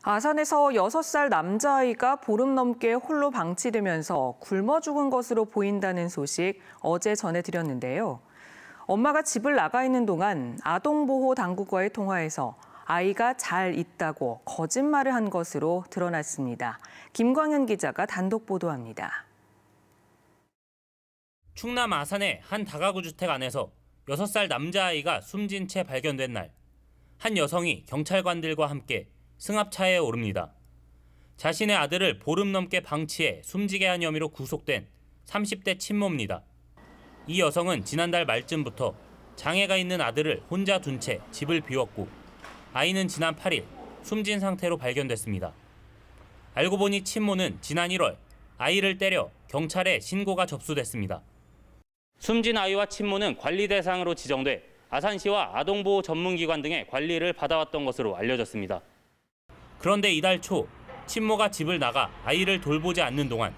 아산에서 6살 남자아이가 보름 넘게 홀로 방치되면서 굶어 죽은 것으로 보인다는 소식 어제 전해드렸는데요. 엄마가 집을 나가 있는 동안 아동보호당국과의 통화에서 아이가 잘 있다고 거짓말을 한 것으로 드러났습니다. 김광현 기자가 단독 보도합니다. 충남 아산의 한 다가구 주택 안에서 6살 남자아이가 숨진 채 발견된 날, 한 여성이 경찰관들과 함께 승합차에 오릅니다. 자신의 아들을 보름 넘게 방치해 숨지게 한 혐의로 구속된 30대 친모입니다. 이 여성은 지난달 말쯤부터 장애가 있는 아들을 혼자 둔 채 집을 비웠고 아이는 지난 8일 숨진 상태로 발견됐습니다. 알고 보니 친모는 지난 1월 아이를 때려 경찰에 신고가 접수됐습니다. 숨진 아이와 친모는 관리 대상으로 지정돼 아산시와 아동보호 전문기관 등의 관리를 받아왔던 것으로 알려졌습니다. 그런데 이달 초 친모가 집을 나가 아이를 돌보지 않는 동안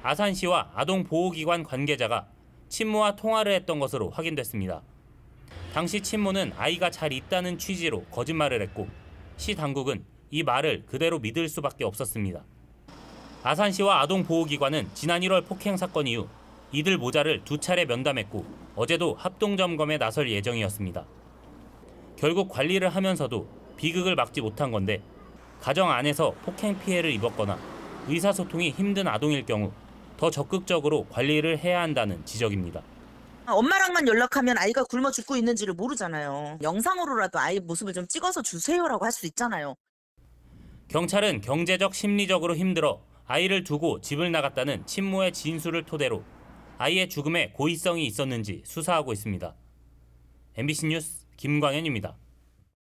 아산시와 아동보호기관 관계자가 친모와 통화를 했던 것으로 확인됐습니다. 당시 친모는 아이가 잘 있다는 취지로 거짓말을 했고 시 당국은 이 말을 그대로 믿을 수밖에 없었습니다. 아산시와 아동보호기관은 지난 1월 폭행 사건 이후 이들 모자를 2차례 면담했고 어제도 합동점검에 나설 예정이었습니다. 결국 관리를 하면서도 비극을 막지 못한 건데 가정 안에서 폭행 피해를 입었거나 의사소통이 힘든 아동일 경우 더 적극적으로 관리를 해야 한다는 지적입니다. 엄마랑만 연락하면 아이가 굶어 죽고 있는지를 모르잖아요. 영상으로라도 아이 모습을 좀 찍어서 주세요라고 할 수 있잖아요. 경찰은 경제적, 심리적으로 힘들어 아이를 두고 집을 나갔다는 친모의 진술을 토대로 아이의 죽음에 고의성이 있었는지 수사하고 있습니다. MBC 뉴스 김광현입니다.